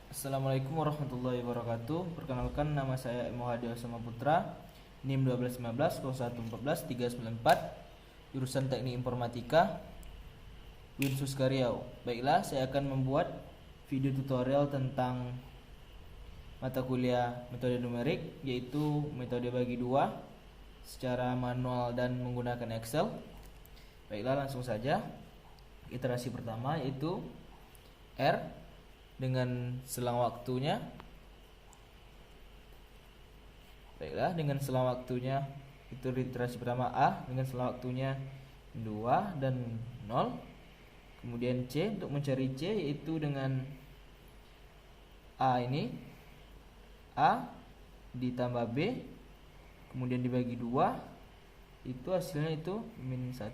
Assalamualaikum warahmatullahi wabarakatuh. Perkenalkan, nama saya Mohadi Osama Putra, NIM 1215394, jurusan Teknik Informatika, Winsuska Riau. Baiklah, saya akan membuat video tutorial tentang mata kuliah metode numerik, yaitu metode bagi dua secara manual dan menggunakan Excel. Baiklah, langsung saja. Iterasi pertama yaitu R dengan selang waktunya. Baiklah, dengan selang waktunya itu iterasi pertama A dengan selang waktunya 2 dan 0. Kemudian C, untuk mencari C yaitu dengan A ini, A ditambah B, kemudian dibagi 2, itu hasilnya itu min 1.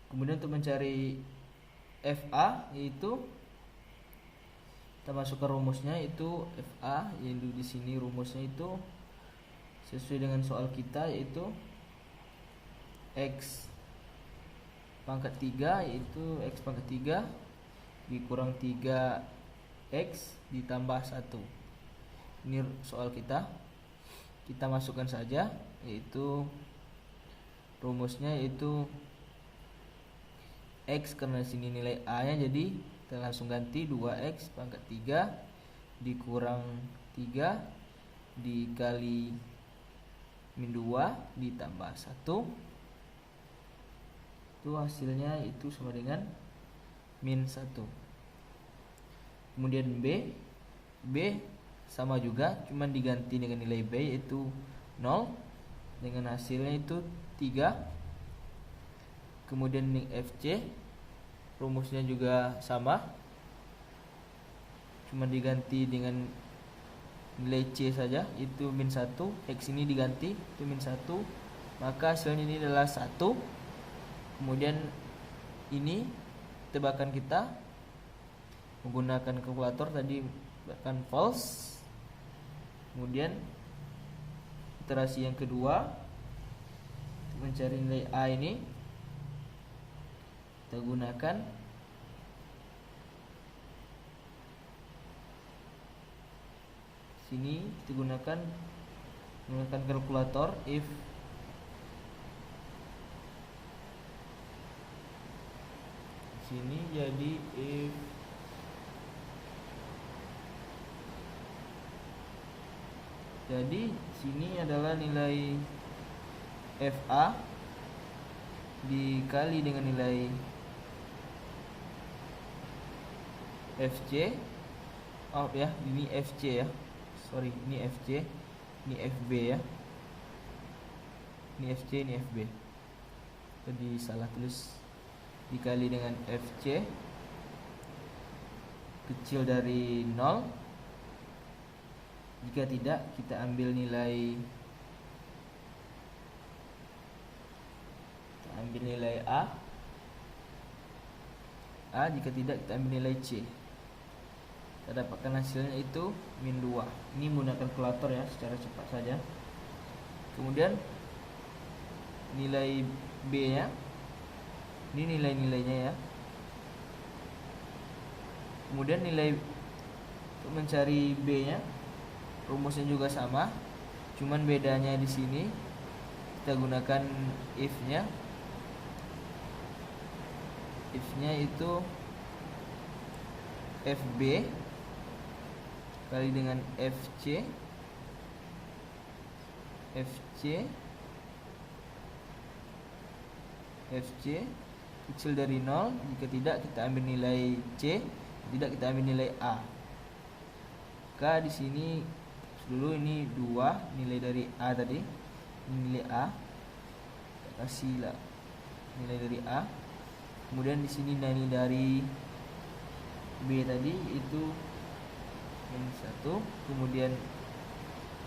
Kemudian untuk mencari FA yaitu kita masukkan rumusnya, itu FA yaitu di sini rumusnya itu sesuai dengan soal kita, yaitu X pangkat 3, yaitu X pangkat 3 dikurang 3X ditambah 1. Ini soal kita masukkan saja, yaitu rumusnya yaitu X, karena di sini nilai A nya, jadi kita langsung ganti 2X pangkat 3 dikurang 3 dikali min 2 ditambah 1, itu hasilnya itu sama dengan min 1. Kemudian B sama juga, cuman diganti dengan nilai B yaitu 0 dengan hasilnya itu 3. Kemudian FC rumusnya juga sama, cuma diganti dengan nilai C saja, itu min 1. X ini diganti, itu min 1, maka hasilnya ini adalah 1. Kemudian ini tebakan kita menggunakan kalkulator tadi bahkan false. Kemudian iterasi yang kedua, mencari nilai A ini kita gunakan sini, kita gunakan kalkulator. If sini jadi if sini adalah nilai FA dikali dengan nilai FC. Oh ya, ini FC ya. Sorry, ini FC, ini FB ya. Ini FC, ini FB. Tadi salah tulis. Dikali dengan FC kecil dari 0. Jika tidak, kita ambil nilai A. Jika tidak, kita ambil nilai C. Kita dapatkan hasilnya itu min 2. Ini menggunakan kalkulator ya, secara cepat saja. Kemudian nilai B nya, ini nilai-nilainya ya. Kemudian nilai untuk mencari B nya, rumusnya juga sama, cuman bedanya di sini kita gunakan if nya itu FB kali dengan FC kecil dari 0. Jika tidak, kita ambil nilai C. Tidak, kita ambil nilai A. Maka di sini dulu ini 2 nilai dari A tadi, ini nilai A, kita kasih lah nilai dari A. Kemudian di sini nilai dari B tadi itu min 1. Kemudian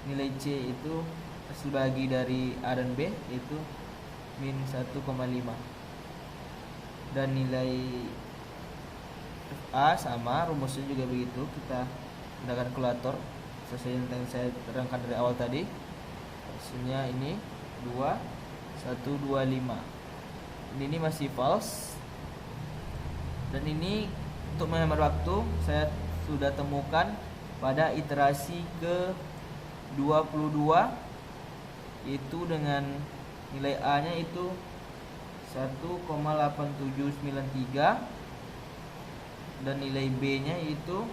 nilai C itu hasil bagi dari A dan B, yaitu min 1,5. Dan nilai A sama, rumusnya juga begitu, kita gunakan kalkulator sesuai yang saya terangkan dari awal tadi. Hasilnya ini 2125. Ini masih false. Dan ini untuk menghemat waktu, saya sudah temukan pada iterasi ke 22, yaitu dengan nilai A nya itu 1,8793 dan nilai B nya itu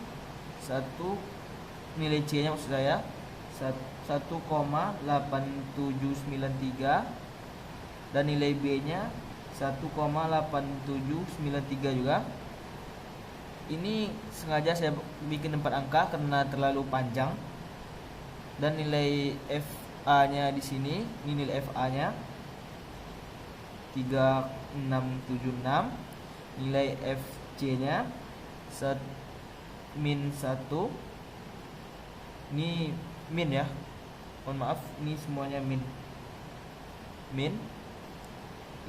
nilai C nya maksud saya 1,8793 dan nilai B nya 1,8793 juga. Ini sengaja saya bikin 4 angka karena terlalu panjang. Dan nilai FA nya di sini, ini nilai FA nya 3676, nilai FC nya min 1. Ini min ya, mohon maaf, ini semuanya min.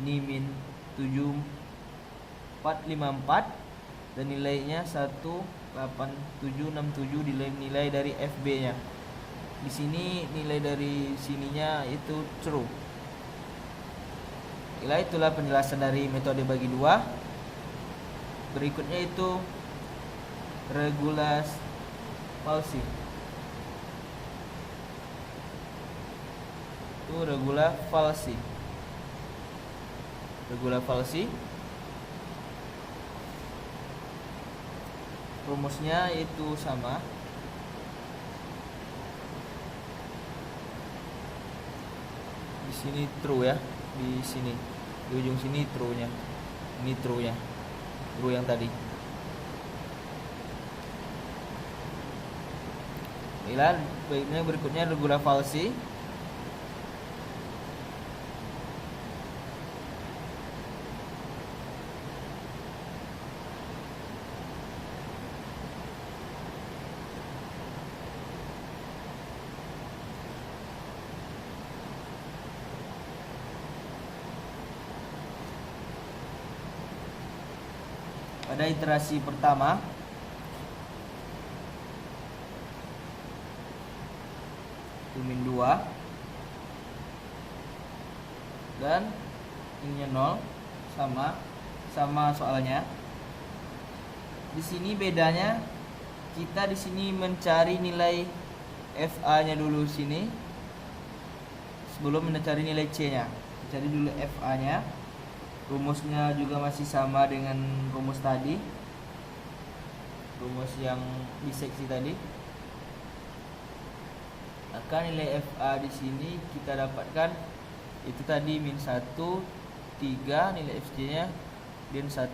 Ini min 7454 dan nilainya 18767 nilai dari FB nya. Di sini nilai dari sininya itu true. Itulah penjelasan dari metode bagi dua. Berikutnya itu regulas falsi. Itu regula falsi. Rumusnya itu sama. Di sini true ya, di sini di ujung sini true-nya. Ini true-nya. True yang tadi. Baiknya berikutnya regula falsi. Pada iterasi pertama itu min 2 dan ininya 0, sama soalnya. Di sini bedanya kita di sini mencari nilai FA-nya dulu sini sebelum mencari nilai C-nya. Cari dulu FA-nya. Rumusnya juga masih sama dengan rumus tadi, rumus yang diseksi tadi. Maka nilai FA di sini kita dapatkan itu tadi min 1, 3, nilai FC-nya min 1.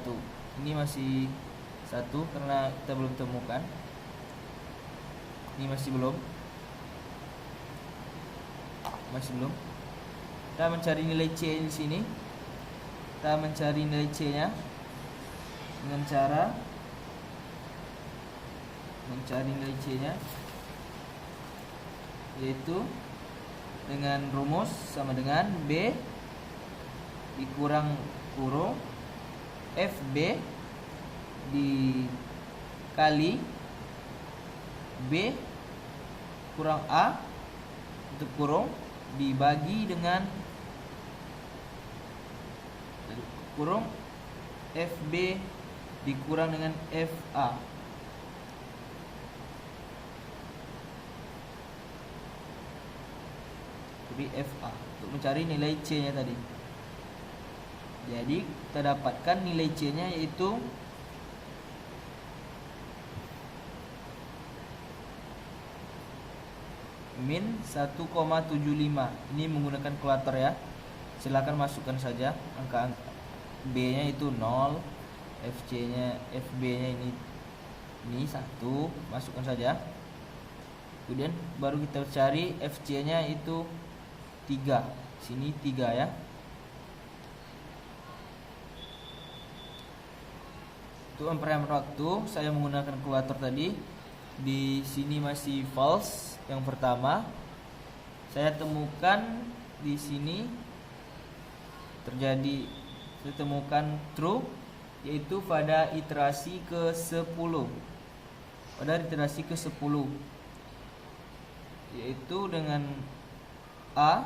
Ini masih 1 karena kita belum temukan. Ini masih belum. Kita mencari nilai C di sini. Kita mencari nilai C-nya dengan cara mencari nilai C-nya, yaitu dengan rumus sama dengan B dikurang kurung FB dikali B kurang A untuk kurung dibagi dengan kurung FB dikurang dengan FA. Jadi FA untuk mencari nilai C-nya tadi. Jadi kita dapatkan nilai C-nya yaitu min 1,75. Ini menggunakan kalkulator ya. Silakan masukkan saja angka-angka. B-nya itu 0, FB-nya ini 1, masukkan saja. Kemudian baru kita cari FC-nya itu 3. Sini 3 ya. Untuk memperhemat waktu, saya menggunakan kalkulator tadi. Di sini masih false yang pertama. Saya temukan di sini saya temukan true, yaitu pada iterasi ke-10. Pada iterasi ke-10, yaitu dengan A,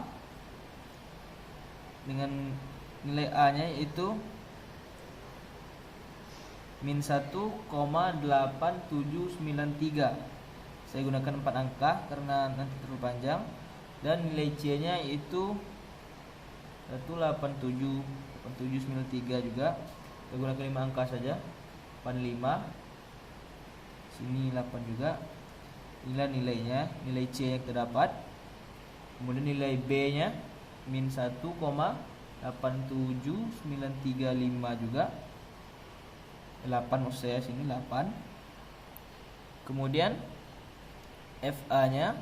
dengan nilai A nya yaitu min 1,8793. Saya gunakan 4 angka karena nanti terlalu panjang. Dan nilai C nya itu 18793 juga. Saya gunakan 5 angka saja, 85. Sini 8 juga. Inilah nilainya, nilai C yang terdapat. Kemudian nilai B nya min 1,87935 juga. 8 maksud saya sini 8. Kemudian FA nya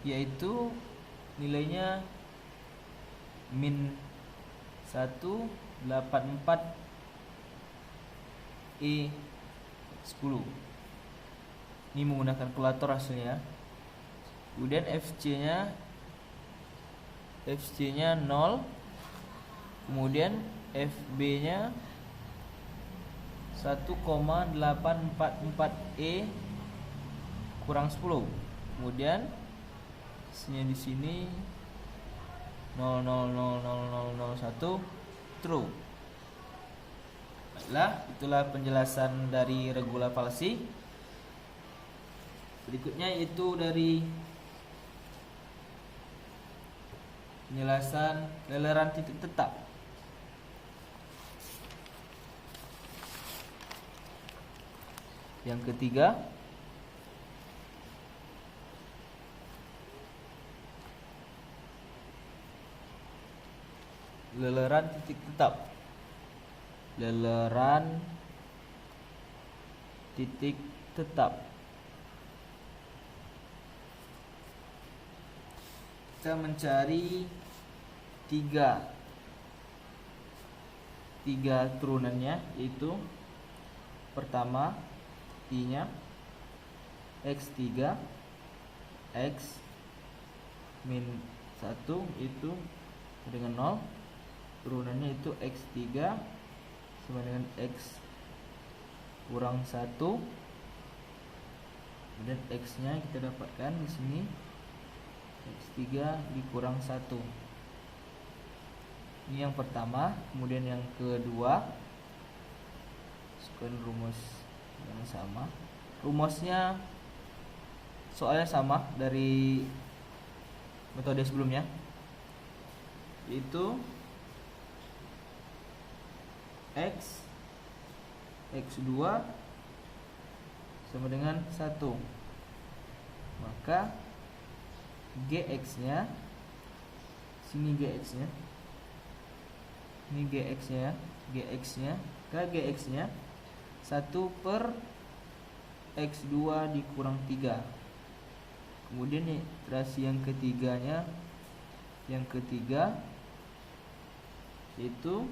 yaitu nilainya min 184 E10. Ini menggunakan kalkulator hasilnya. Kemudian FC nya 0. Kemudian FB nya 1,844 E kurang 10. Kemudian hasilnya di sini 0,000001 true. Baiklah, itulah penjelasan dari regula falsi. Berikutnya itu dari penjelasan leleran titik tetap. Yang ketiga, leleran titik tetap. Leleran titik tetap. Kita mencari tiga turunannya, yaitu pertama I-nya X3 X min 1 itu dengan 0. Turunannya itu X3 sama dengan X kurang 1. Kemudian X nya kita dapatkan di sini X3 dikurang 1. Ini yang pertama. Kemudian yang kedua, masukkan rumus yang sama. Rumusnya soalnya sama dari metode sebelumnya, yaitu X2 sama dengan 1. Maka GX nya, sini GX nya, ini GX nya, KGX nya 1 per X2 dikurang 3. Kemudian iterasi yang ketiganya, yang ketiga, yaitu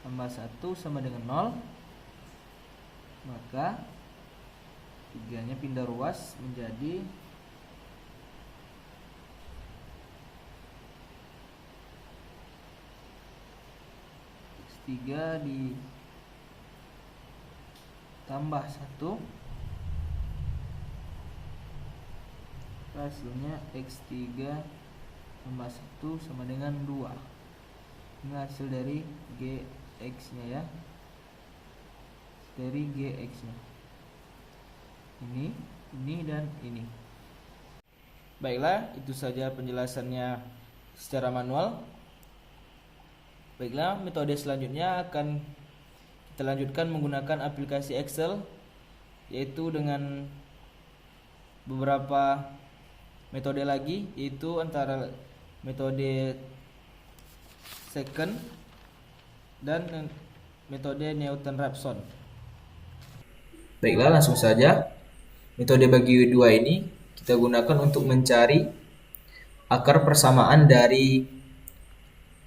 tambah 1 sama dengan 0. Maka 3 nya pindah ruas menjadi X3 ditambah 1. Hasilnya X3 tambah 1 sama dengan 2. Ini hasil dari GX nya ya, dari GX nya ini dan ini. Baiklah, itu saja penjelasannya secara manual. Baiklah, metode selanjutnya akan kita lanjutkan menggunakan aplikasi Excel, yaitu dengan beberapa metode lagi, yaitu antara metode second dan metode Newton-Raphson. Baiklah, langsung saja. Metode bagi dua ini kita gunakan untuk mencari akar persamaan dari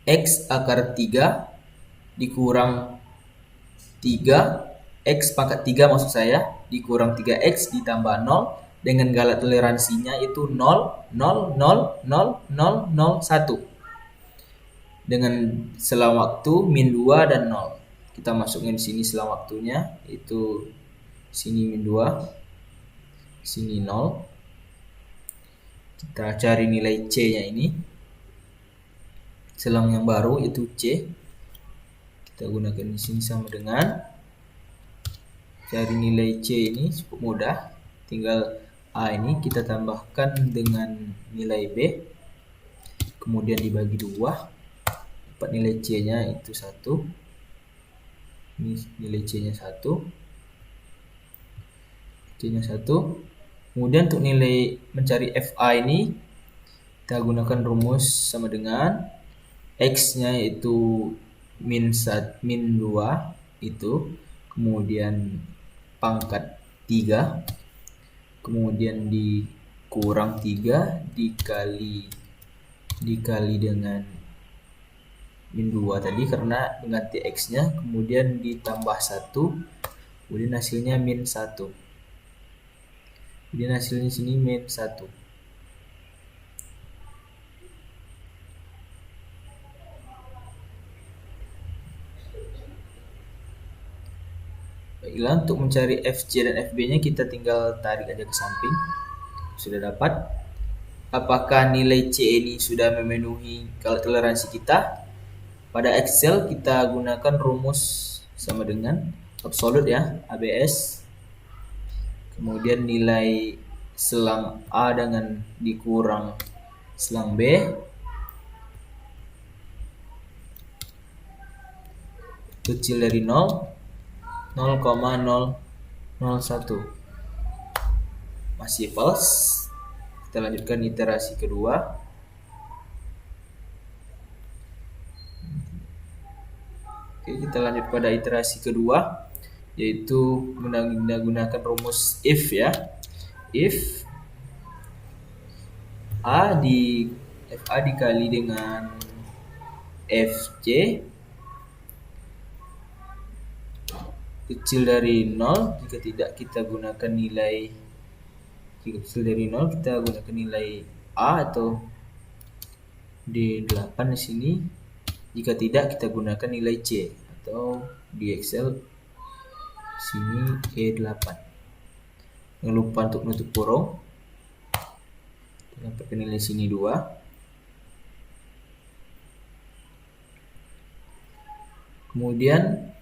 X akar 3 dikurang 3, X pangkat 3 maksud saya, dikurang 3X ditambah 0 dengan galat toleransinya itu 0, 0, 0, 0, 0, 0, 1. Dengan selang waktu min 2 dan 0. Kita masukin sini selang waktunya, yaitu sini min 2, sini 0. Kita cari nilai C nya ini. selang yang baru itu C. Kita gunakan di sini sama dengan cari nilai C ini cukup mudah. Tinggal A ini kita tambahkan dengan nilai B. Kemudian dibagi 2. Dapat nilai C-nya itu 1. Ini nilai C-nya 1. C-nya 1. Kemudian untuk nilai mencari FA ini kita gunakan rumus sama dengan X-nya itu min 2 itu, kemudian pangkat 3, kemudian dikurang 3 dikali dengan min 2 tadi karena mengganti X-nya, kemudian ditambah 1, kemudian hasilnya min 1. Kemudian hasilnya sini min 1. Baiklah, untuk mencari FC dan FB-nya kita tinggal tarik aja ke samping. Sudah dapat. Apakah nilai C ini sudah memenuhi toleransi kita? Pada Excel kita gunakan rumus sama dengan absolute ya, ABS. Kemudian nilai selang A dengan dikurang selang B. Kecil dari 0, 0,001. Masih false. Kita lanjutkan iterasi kedua. Oke, kita lanjut pada iterasi kedua, yaitu menggunakan rumus if ya. If FA dikali dengan FC kecil dari 0, jika tidak kita gunakan nilai, jika kecil dari 0 kita gunakan nilai A atau D8 di sini. Jika tidak kita gunakan nilai C atau di Excel sini E8. Jangan lupa untuk menutup kurung. Kita dapatkan nilai sini 2. Kemudian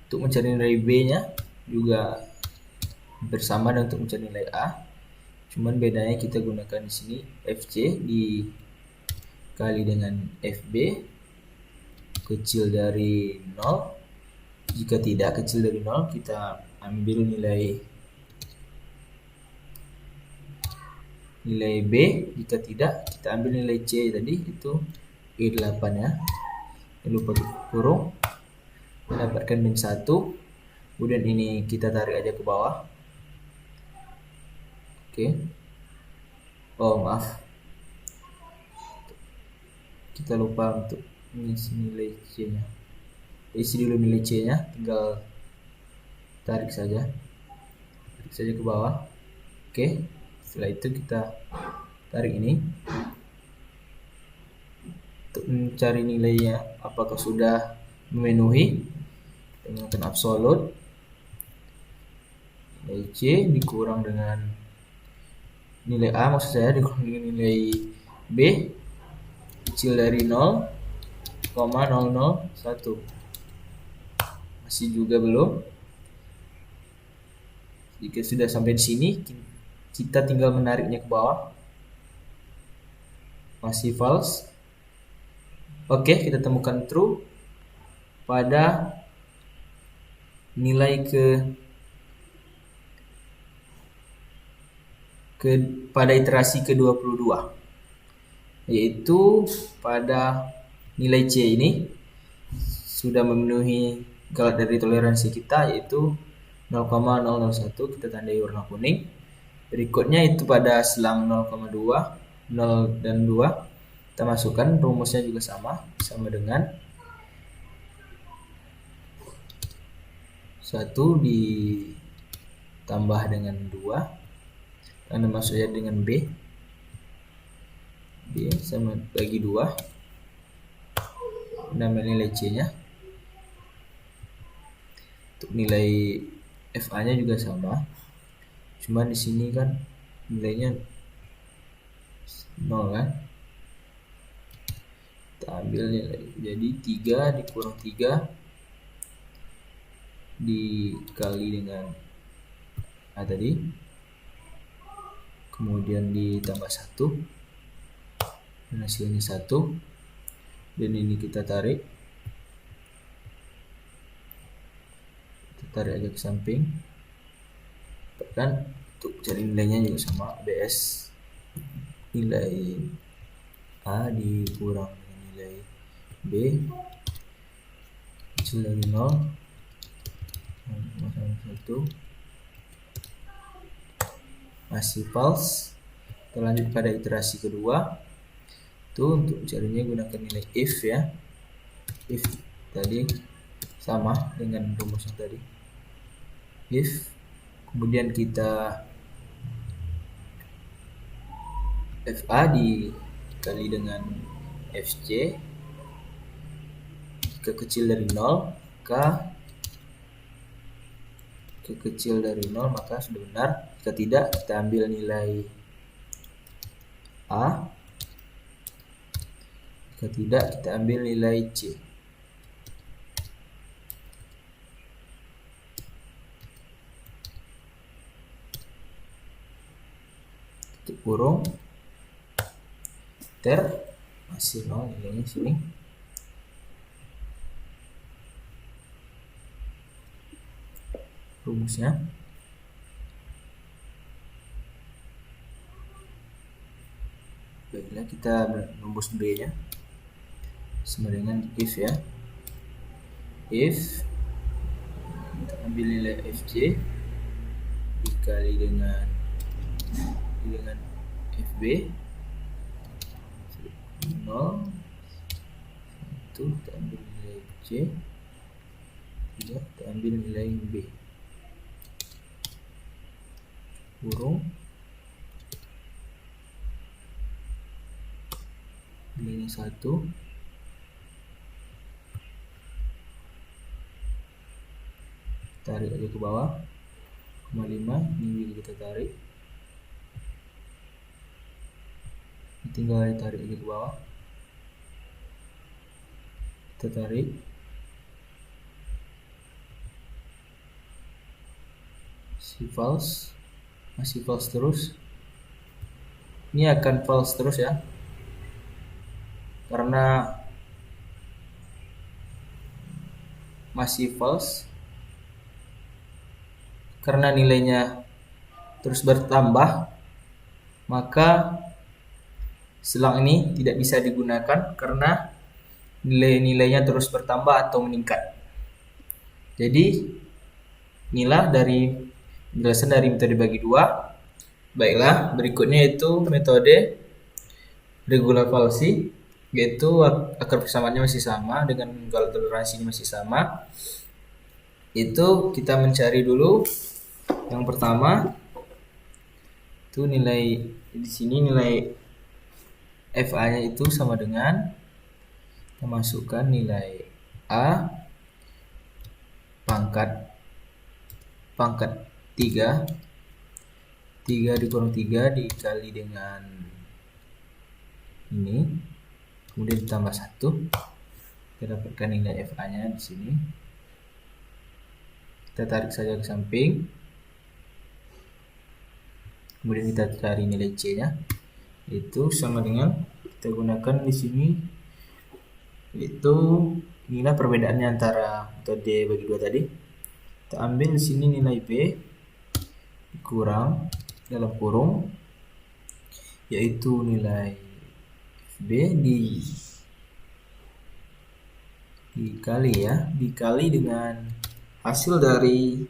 untuk mencari nilai B-nya juga bersama dengan untuk mencari nilai A. Cuman bedanya kita gunakan di sini FC dikali dengan FB kecil dari 0. Jika tidak kecil dari 0 kita ambil nilai B. Jika tidak kita ambil nilai C tadi itu E8 ya. Jangan lupa kurung. Mendapatkan min 1. Kemudian ini kita tarik aja ke bawah. Oke. Oh maaf, kita lupa untuk mengisi nilai C nya. Isi dulu nilai C nya, tinggal tarik saja ke bawah. Oke, setelah itu kita tarik ini untuk mencari nilainya apakah sudah memenuhi. Dengan absolute nilai C dikurang dengan nilai A, maksud saya dikurang dengan nilai B kecil dari 0,001. Masih juga belum. Jika sudah sampai di sini kita tinggal menariknya ke bawah. Masih false. Oke, kita temukan true pada nilai pada iterasi ke-22, yaitu pada nilai C ini sudah memenuhi garis dari toleransi kita, yaitu 0,001. Kita tandai warna kuning. Berikutnya itu pada selang 0,2, 0 dan 2 kita masukkan rumusnya juga sama dengan 1 ditambah dengan 2 karena maksudnya dengan B sama bagi 2, nambah nilai C nya. Untuk nilai FA nya juga sama, cuman di sini kan nilainya 0 kan. kita ambil nilai, jadi 3 dikurang 3 dikali dengan A tadi, kemudian ditambah 1 dan hasilnya 1, dan ini kita tarik aja ke samping, dan untuk cari nilainya juga sama, BS nilai A dikurang dengan nilai B kecil dari 0 sama 1 masih false. Kita lanjut pada iterasi kedua. Itu untuk carinya gunakan nilai if ya. If tadi sama dengan rumus yang tadi. If kemudian kita FA dikali dengan FC, jika kecil dari 0 kecil dari 0 maka sudah benar. Jika tidak, kita ambil nilai A. Jika tidak, kita ambil nilai C. Tutup kurung, masih 0 nilainya sini. Rumusnya baiklah, kita rumus B nya sama dengan if ya. If kita ambil nilai FC dikali dengan FB 0 itu kita ambil nilai C, tidak kita ambil nilai B, kurung nilainya 1, tarik aja ke bawah 0,5, ini juga kita tarik, tinggal tarik aja ke bawah, kita tarik, masih false terus, ini akan false terus ya, karena masih false, karena nilainya terus bertambah, maka selang ini tidak bisa digunakan karena nilai-nilainya terus bertambah atau meningkat. Jadi inilah dari penjelasan dari metode bagi dua. Baiklah, berikutnya itu metode regular falsi, yaitu akar persamaannya masih sama dengan kalau toleransinya masih sama. Itu kita mencari dulu yang pertama itu nilai di sini, nilai FA nya itu sama dengan kita masukkan nilai A pangkat 3 dikurang 3 dikali dengan ini, kemudian ditambah 1, kita dapatkan nilai FA nya di sini. Kita tarik saja ke samping, kemudian kita cari nilai C nya, itu sama dengan kita gunakan di sini, itu inilah perbedaannya antara metode bagi dua tadi. Kita ambil di sini nilai B kurang dalam kurung, yaitu nilai B dikali dengan hasil dari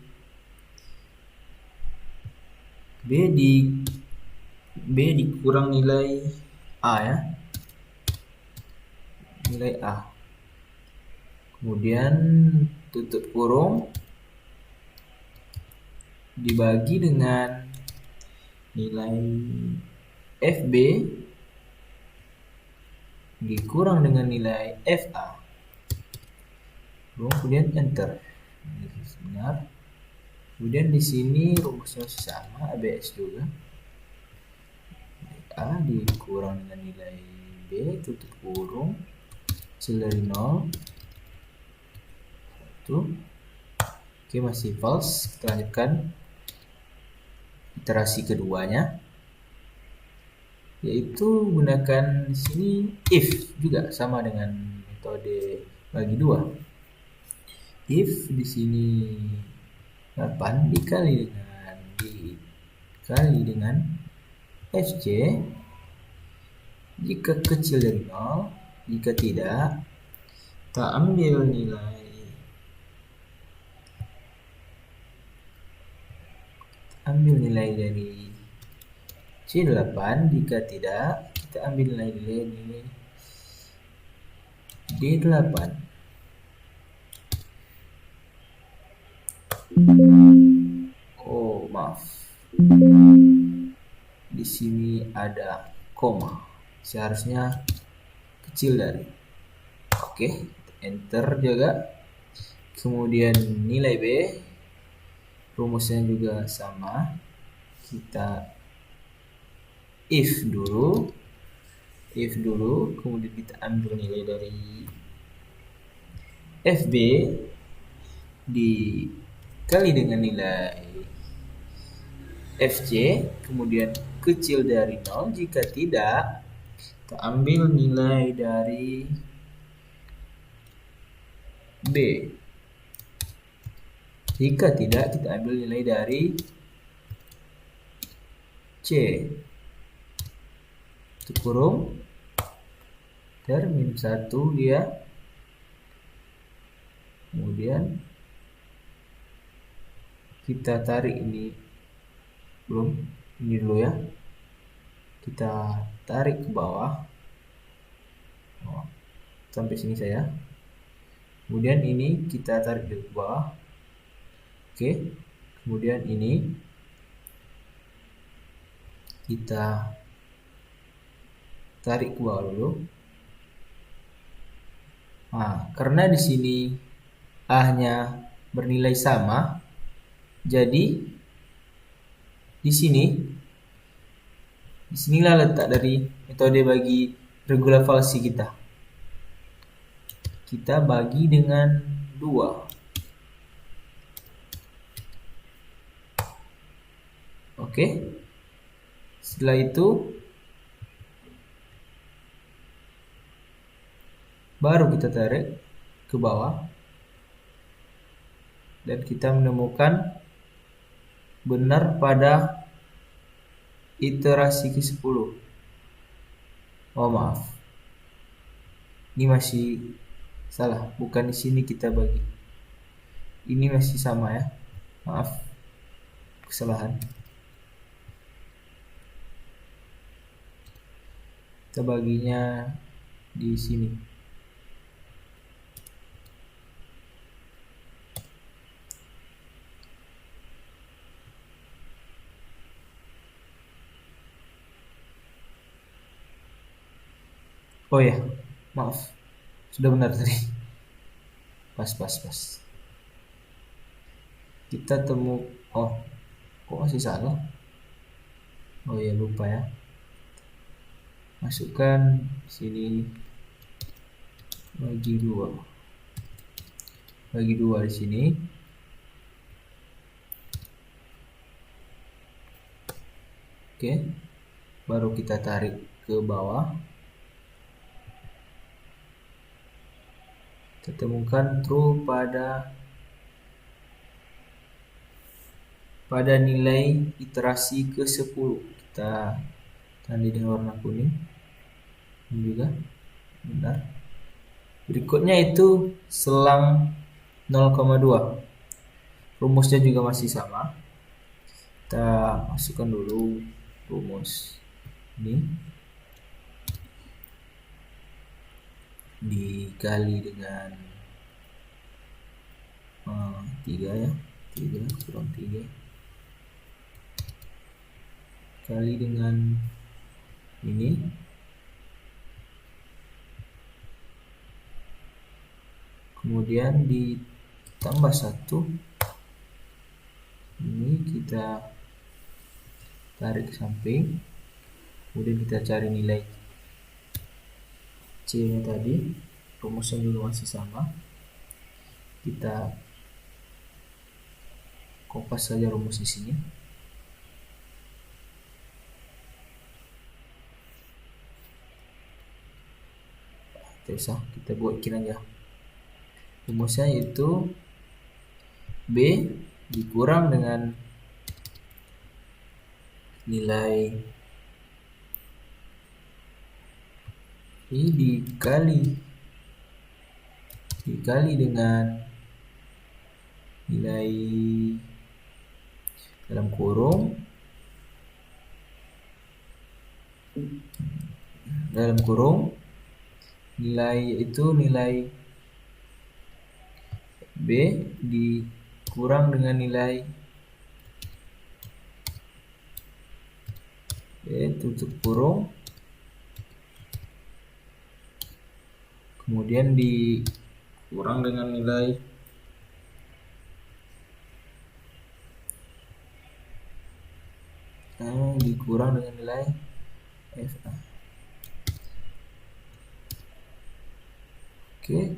B dikurang nilai A ya, nilai A, kemudian tutup kurung dibagi dengan nilai FB dikurang dengan nilai FA, kemudian enter. Ini benar. Kemudian di sini rumusnya sama, ABS juga. A dikurang dengan nilai B tutup kurung kecil dari 0 1. Oke, masih false. Kita lanjutkan iterasi keduanya, yaitu gunakan di sini if, juga sama dengan metode bagi 2. If di sini 8 dikali dengan fc jika kecil dari 0, jika tidak, kita ambil nilai dari C8, jika tidak, kita ambil nilai D8. Oh, maaf. Di sini ada koma. Seharusnya kecil dari. Oke, enter juga. Kemudian nilai B, rumusnya juga sama. Kita if dulu, kemudian kita ambil nilai dari FB dikali dengan nilai FC, kemudian kecil dari 0, jika tidak, kita ambil nilai dari B. Jika tidak, kita ambil nilai dari C. Itu kurung min 1 dia. Kemudian kita tarik ini dulu ya. Kita tarik ke bawah. Sampai sini saya. Kemudian ini kita tarik ke bawah. Oke. Kemudian ini kita tarik ke bawah dulu. Nah, karena di sini A-nya bernilai sama, jadi disinilah letak dari metode bagi regula falsi kita. Kita bagi dengan 2. Oke. Setelah itu baru kita tarik ke bawah dan kita menemukan benar pada iterasi ke-10. Oh, maaf. Ini masih salah, bukan di sini kita bagi. Ini masih sama ya. Maaf. Kesalahan. Kita baginya di sini. Oh ya, maaf. Sudah benar tadi. Pas. Kita oh, kok masih salah? Oh ya, lupa ya. Masukkan sini bagi 2. Bagi 2 di sini. Oke. Baru kita tarik ke bawah. Kita temukan true pada nilai iterasi ke-10. Kita tanda dengan warna kuning. Ini juga benar. Berikutnya itu selang 0,2. Rumusnya juga masih sama. Kita masukkan dulu rumus ini. Dikali dengan 3 ya. 3 kurang 3. Kali dengan ini. Kemudian ditambah 1. Ini kita tarik ke samping. Kemudian kita cari nilai C nya tadi. rumusnya juga masih sama. Kita kopas saja rumus di sini. Tidak usah, kita buatkin aja. Rumusnya itu B dikurang dengan nilai I dikali dengan nilai dalam kurung nilai itu nilai B dikurang dengan nilai B tutup kurung, kemudian dikurang dengan nilai dikurang dengan nilai FA. Oke.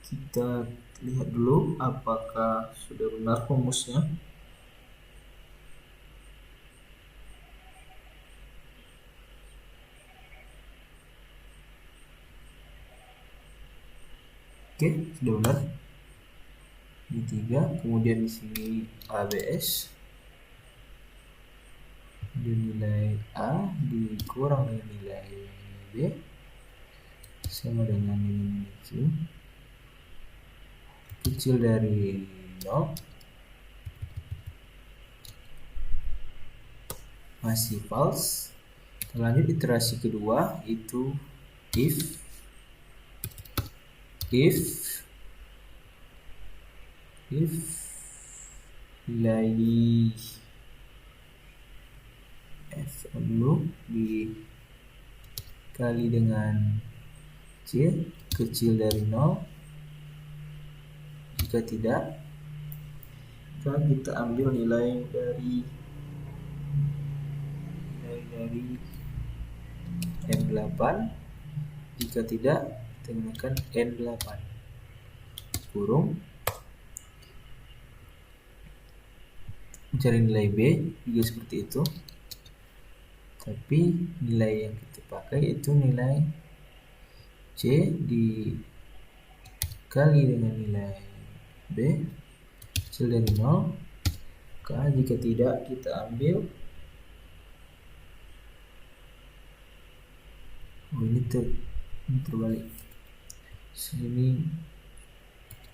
Kita lihat dulu apakah sudah benar rumusnya. Oke, sudah benar. Ini 3, kemudian di sini ABS. Dan nilai A dikurang dengan nilai B sama dengan nilai Q kecil dari 0, masih false. Kita lanjut iterasi kedua, itu if nilai F dulu dikali dengan C kecil dari 0. Jika tidak, maka kita ambil nilai dari N8. Jika tidak, kita gunakan N8 kurung, mencari nilai B juga seperti itu, tapi nilai yang kita pakai itu nilai C dikali dengan nilai B kecil dari 0. Maka jika tidak, kita ambil ini terbalik. Sini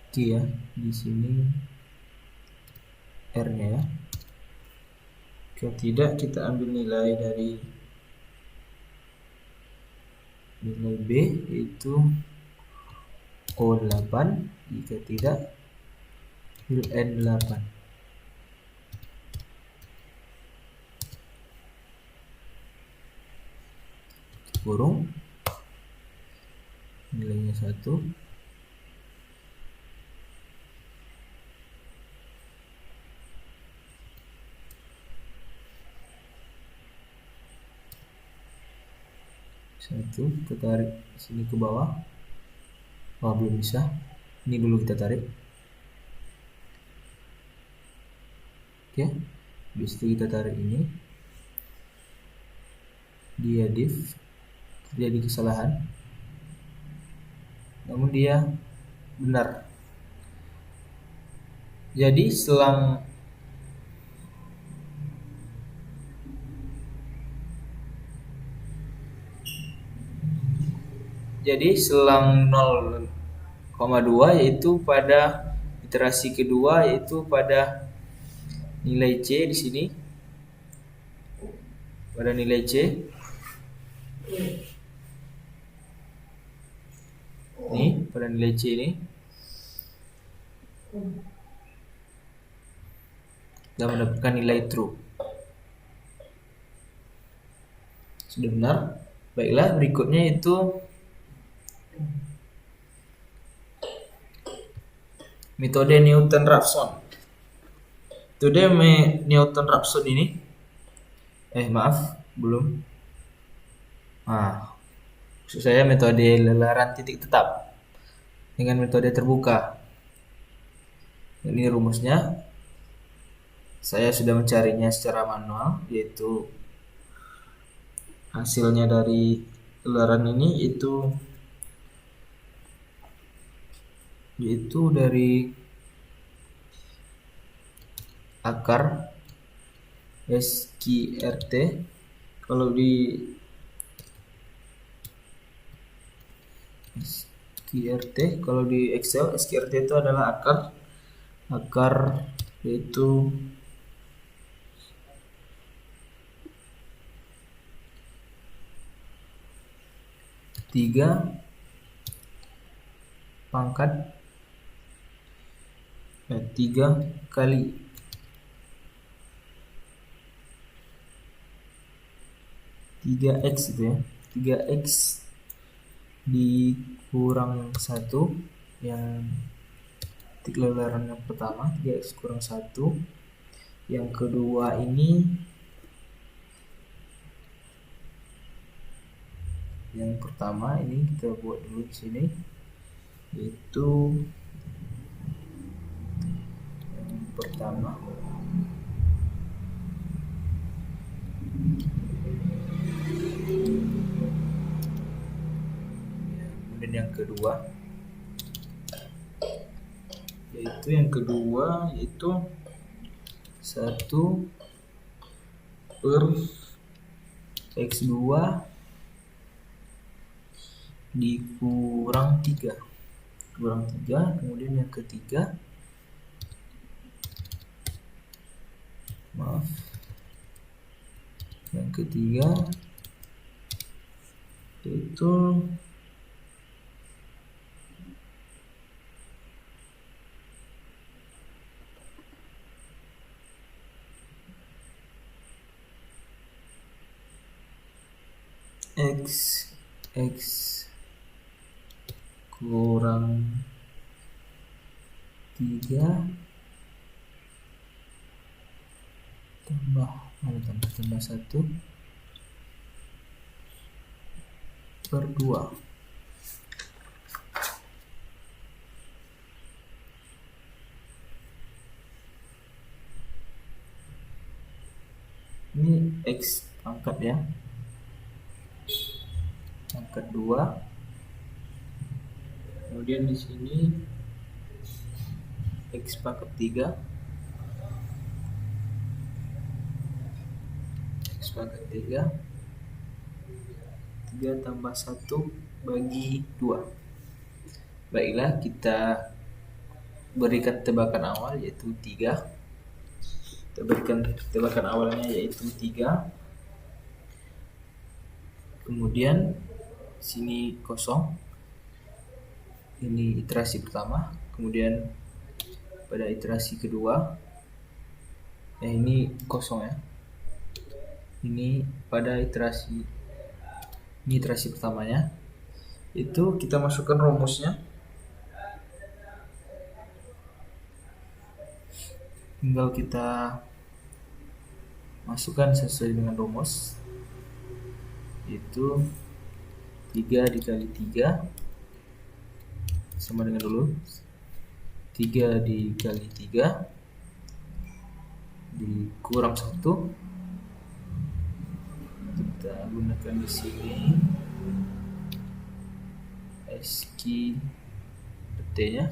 Q ya, di sini R-nya ya. Jika tidak, kita ambil nilai dari nilai B yaitu O8. Jika tidak, ambil N8 kurung nilainya 1. Kita tarik sini ke bawah. Belum bisa. Ini dulu kita tarik. Oke. Habis itu kita tarik ini. Dia div. Terjadi kesalahan. Namun dia benar. Jadi selang selang 0,2 yaitu pada iterasi kedua, yaitu pada nilai C di sini. Pada nilai C ini, pada nilai C ini kita mendapatkan nilai true. Sudah benar. Baiklah, berikutnya itu metode Newton-Raphson. Metode Newton-Raphson ini belum. Nah, maksud saya metode lelaran titik tetap dengan metode terbuka. Ini rumusnya. Saya sudah mencarinya secara manual, yaitu hasilnya dari lelaran ini yaitu dari akar SQRT. Kalau di SQRT, kalau di Excel SQRT itu adalah akar yaitu tiga pangkat 3 kali 3x itu ya, 3x dikurang 1 yang titik lelaran yang pertama, 3x kurang 1. Yang kedua ini, yang pertama ini kita buat dulu di sini, yaitu yang pertama kemudian yang kedua yaitu 1 per x2 dikurang 3, kemudian yang ketiga yaitu x kurang 3 tambah 1 per 2. Ini x pangkat ya, pangkat 2. Kemudian di sini x pangkat 3, x pangkat 3 tambah 1 bagi 2. Baiklah, kita berikan tebakan awal yaitu 3. Kita berikan tebakan awalnya yaitu 3. Kemudian sini kosong. Ini iterasi pertama. Kemudian pada iterasi kedua, ini kosong ya. Ini pada iterasi pertamanya. Itu kita masukkan rumusnya. Tinggal kita masukkan sesuai dengan rumus, itu 3 dikali 3 sama dengan dulu 3 dikali 3 dikurang 1. Kita gunakan di sini SQRT nya.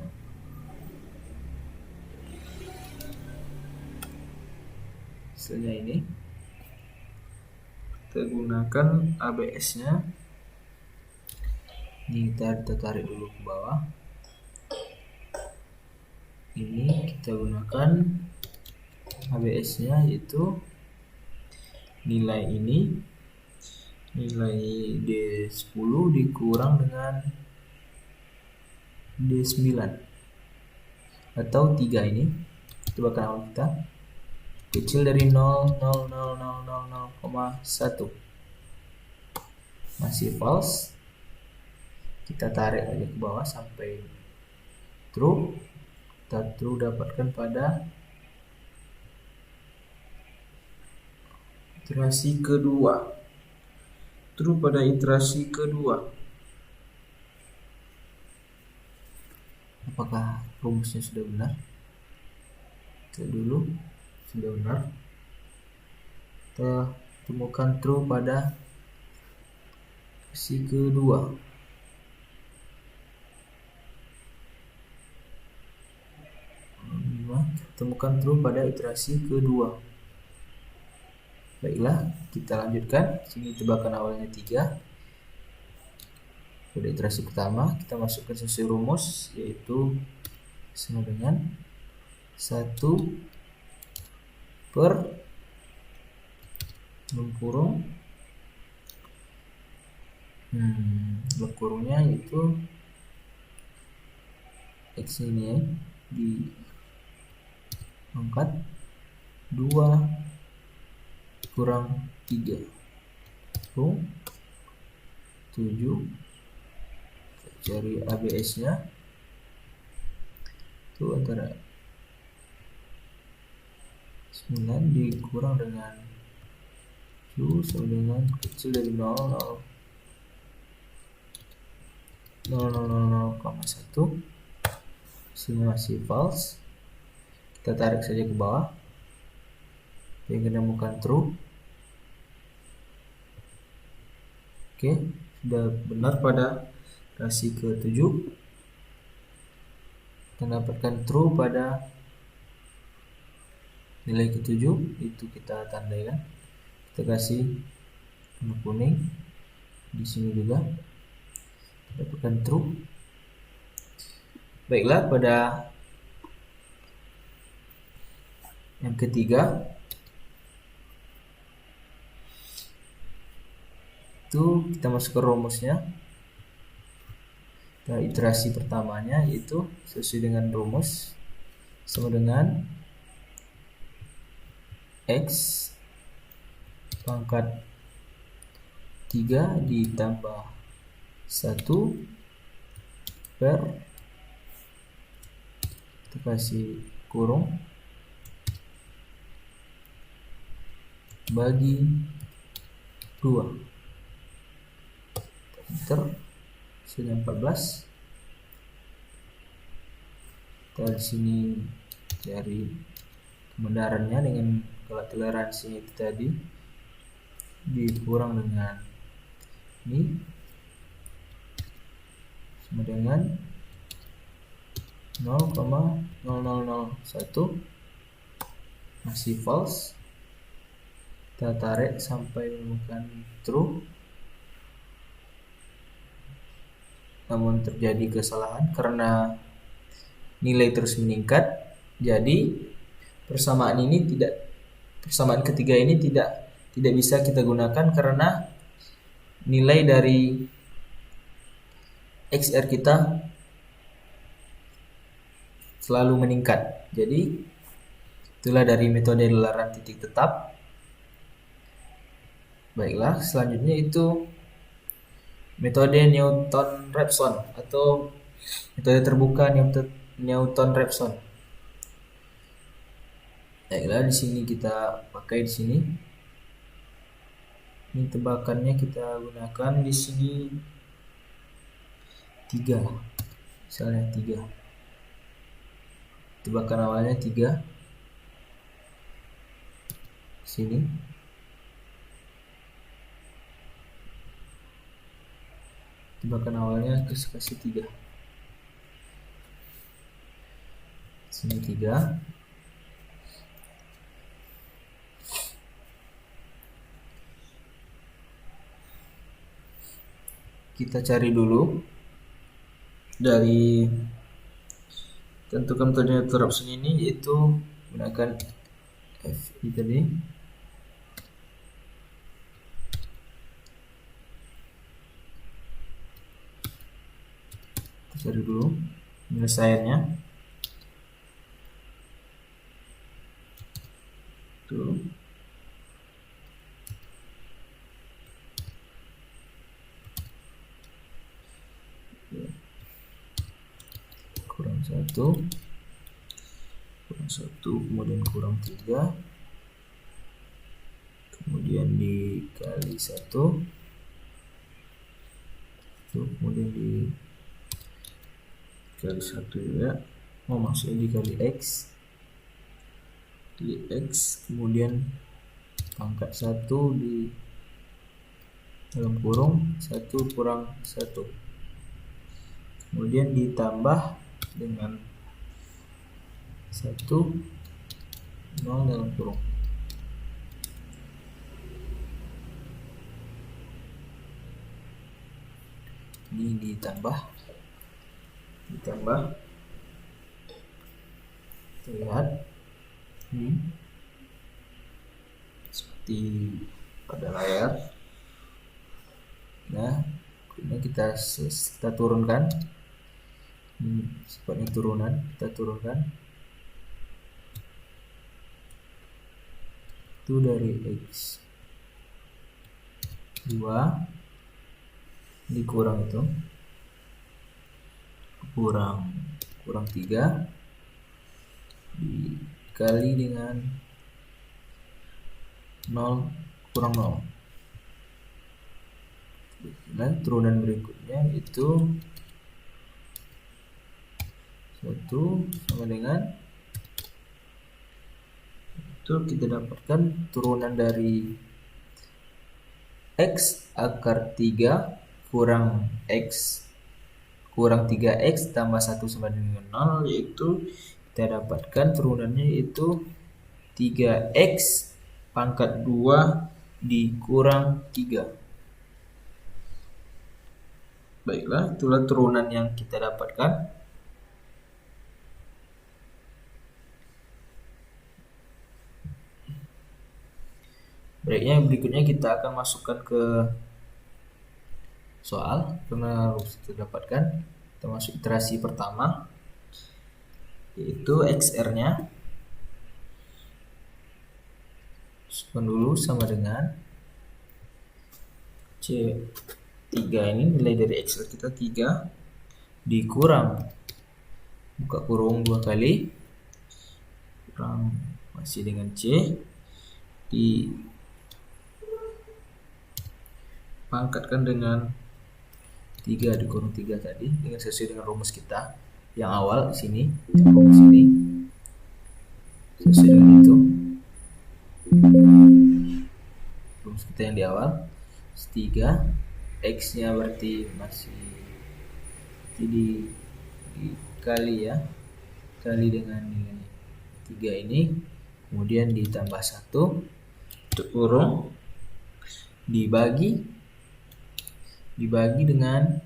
Hasilnya ini kita gunakan ABS nya. Ini kita tarik dulu ke bawah. Ini kita gunakan ABS nya yaitu nilai ini, nilai D10 dikurang dengan D9 atau 3. Ini tebakan awal kita kecil dari 0,000,0,1 masih false. Kita tarik aja ke bawah sampai true. Kita true dapatkan pada iterasi kedua true pada iterasi kedua. Apakah rumusnya sudah benar? Kita dulu sudah benar. Kita temukan true pada iterasi kedua. Temukan true pada iterasi kedua. Baiklah, kita lanjutkan. Sini tebakan awalnya 3. Pada iterasi pertama kita masukkan sesuai rumus, yaitu sama dengan 1 per kurung kurungnya itu x ini ya, di angkat 2 kurang 3 kurung 7. Cari ABS nya itu antara 9 dikurang dengan 7 sama dengan kecil dari 0,1, hasilnya masih false. Kita tarik saja ke bawah hingga menemukan true. Oke, sudah benar pada iterasi ke-7. Kita dapatkan true pada nilai ke-7, itu kita tandaikan. Kita kasih warna kuning di sini juga. Dapatkan true. Baiklah, pada yang ketiga itu kita masuk ke rumusnya. Iterasi pertamanya yaitu sesuai dengan rumus sama dengan x pangkat 3 ditambah 1 per, kita kasih kurung, bagi 2. Enter. Sudah 14. Kita di sini cari kebenarannya dengan toleransi itu tadi dikurang dengan ini sama dengan 0,0001, masih false. Kita tarik sampai menemukan true, namun terjadi kesalahan karena nilai terus meningkat. Jadi persamaan ketiga ini tidak bisa kita gunakan karena nilai dari XR kita selalu meningkat. Jadi itulah dari metode lelaran titik tetap. Baiklah, selanjutnya itu metode Newton-Raphson atau metode terbuka Newton-Raphson. Baiklah, di sini kita pakai di sini. Ini tebakannya kita gunakan di sini 3. Misalnya 3. Tebakan awalnya 3. Sini. Tebakan awalnya kasih 3. Sini 3. Kita cari dulu dari tentukan metode Newton-Raphson ini, yaitu menggunakan FI tadi. Cari dulu penyelesaiannya. Tuh. Kurang 1, kemudian kurang 3, kemudian dikali 1, Tuh, kemudian dikali 1 juga, maksudnya dikali X, kemudian pangkat 1 di dalam kurung 1 kurang 1, kemudian ditambah dengan 1 0 dalam kurung. Ini ditambah lihat seperti pada layar. Nah, kemudian kita turunkan, sifatnya turunan, kita turunkan itu dari X 2 dikurang itu kurang 3 dikali dengan 0 kurang 0. Dan turunan berikutnya itu 1 sama dengan itu, kita dapatkan turunan dari X akar 3 kurang X kurang 3X tambah 1 sama dengan 0, yaitu kita dapatkan turunannya yaitu 3X pangkat 2 dikurang 3. Baiklah, itulah turunan yang kita dapatkan. Berikutnya kita akan masukkan ke soal karena harus kita dapatkan. Kita masuk iterasi pertama, yaitu XR-nya masukkan dulu sama dengan C3, ini nilai dari XR kita 3 dikurang buka kurung 2 kali kurang masih dengan C dipangkatkan dengan 3 dikurung 3 tadi dengan sesuai dengan rumus kita yang awal di sini, rumus ini sesuai dengan itu rumus kita yang di awal. 3 X nya berarti masih dikali ya, kali dengan nilai 3 ini, kemudian ditambah 1 untuk kurung dibagi dengan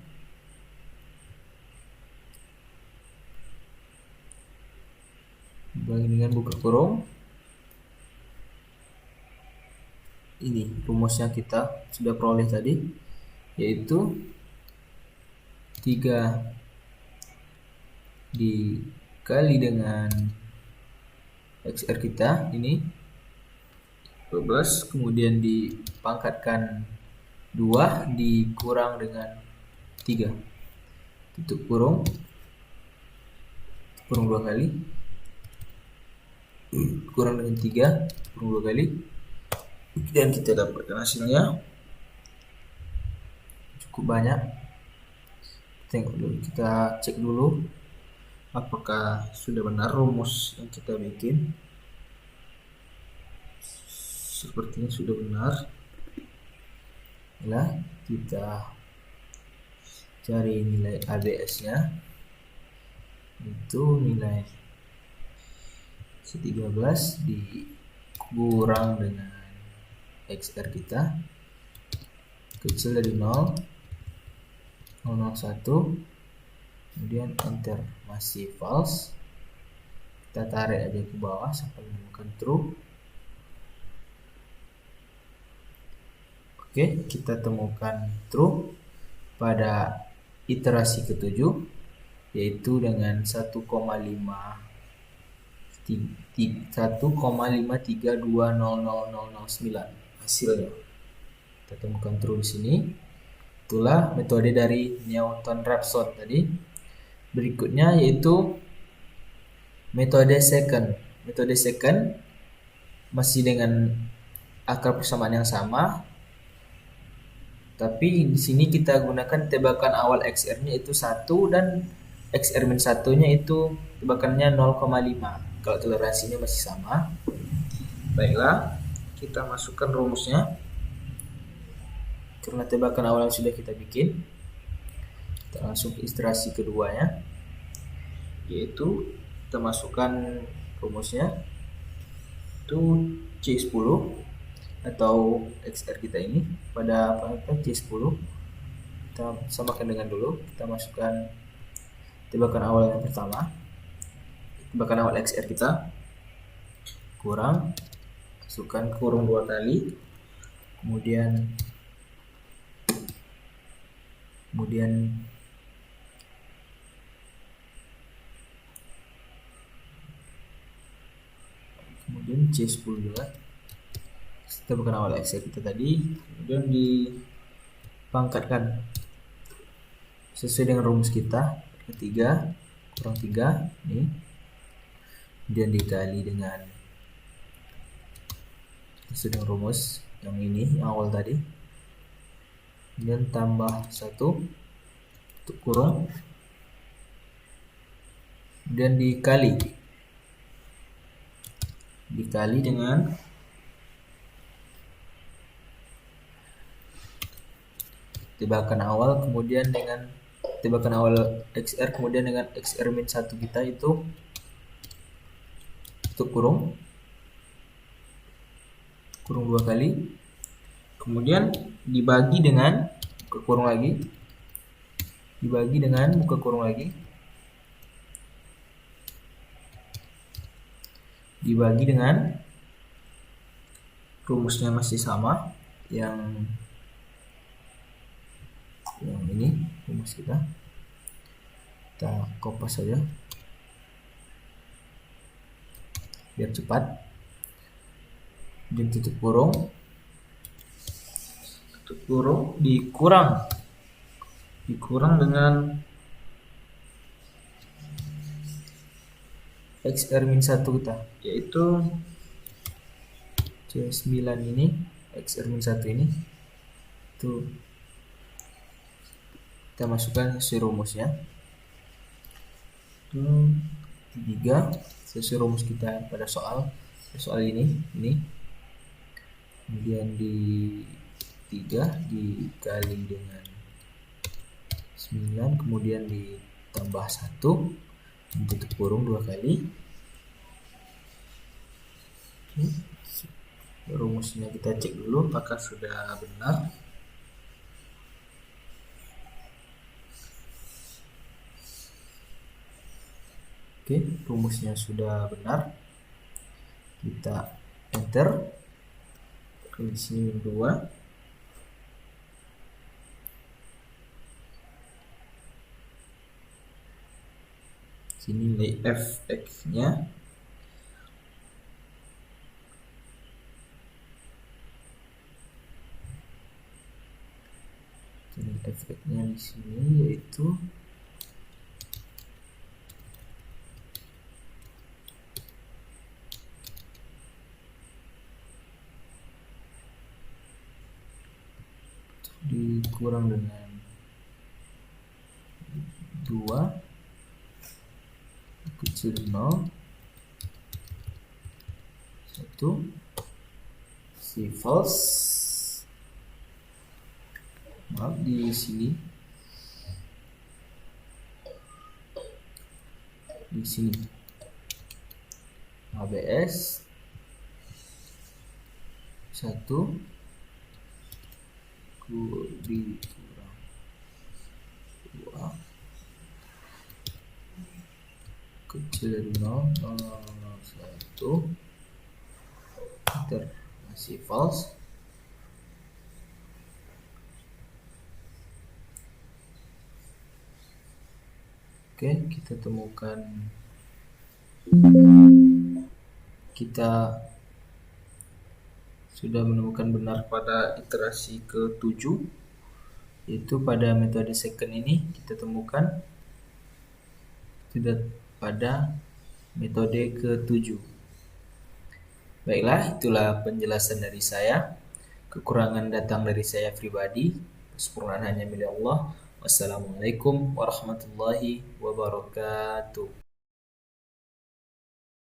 buka kurung. Ini rumus yang kita sudah peroleh tadi, yaitu 3 dikali dengan XR kita ini 12, kemudian dipangkatkan 2 dikurang dengan 3 tutup kurung 2 kali kurang dengan 3 kurung 2 kali, dan kita dapatkan hasilnya cukup banyak. Kita cek dulu apakah sudah benar rumus yang kita bikin. Sepertinya sudah benar. Nah, kita cari nilai ABS nya, itu nilai C13 dikurang dengan XR kita kecil dari 0 001, kemudian enter, masih false. Kita tarik aja ke bawah sampai menemukan true. Oke, kita temukan true pada iterasi ke-7, yaitu dengan 1,53200009 hasilnya. Kita temukan true di sini. Itulah metode dari Newton-Raphson tadi. Berikutnya yaitu metode second. Metode second masih dengan akar persamaan yang sama. Tapi di sini kita gunakan tebakan awal XR-nya itu 1 dan XR-1-nya itu tebakannya 0,5. Kalau toleransinya masih sama. Baiklah, kita masukkan rumusnya. Karena tebakan awal yang sudah kita bikin, kita langsung ke iterasi keduanya, yaitu kita masukkan rumusnya itu C10 atau XR kita ini pada C10. Kita samakan dengan dulu, kita masukkan tebakan awal yang pertama, tebakan awal XR kita, kurang, masukkan kurung 2 kali, kemudian C10 juga, tebakan awal XR kita tadi, kemudian dipangkatkan sesuai dengan rumus kita, ketiga kurang 3 ini, kemudian dikali dengan sesuai dengan rumus yang ini, yang awal tadi, kemudian tambah 1 untuk kurung, kemudian dikali dengan tebakan awal, kemudian dengan tebakan awal XR, kemudian dengan XR-1 kita itu untuk kurung 2 kali, kemudian dibagi dengan muka kurung lagi, dibagi dengan rumusnya masih sama, yang ini rumus kita kopas saja biar cepat, dan tutup kurung dikurang dengan XR-1 kita, yaitu C9 ini, XR-1 ini itu kita masukkan sesuai rumusnya, 3 sesuai rumus kita pada soal ini, kemudian di 3 dikali dengan 9, kemudian ditambah 1, tutup kurung 2 kali. Rumusnya kita cek dulu apakah sudah benar. Oke, rumusnya sudah benar. Kita enter. Di sini 2. Sini nilai fx-nya di sini yaitu dikurang dengan 2 kecil 0 1 si false. Maaf, di sini ABS 1 dikurang 2 kecil dari 0 1 enter, masih false. Oke, kita temukan, kita sudah menemukan benar pada iterasi ke-7, yaitu pada metode second ini kita temukan sudah pada metode ke-7. Baiklah, itulah penjelasan dari saya. Kekurangan datang dari saya pribadi. Kesempurnaan hanya milik Allah. Wassalamualaikum warahmatullahi wabarakatuh.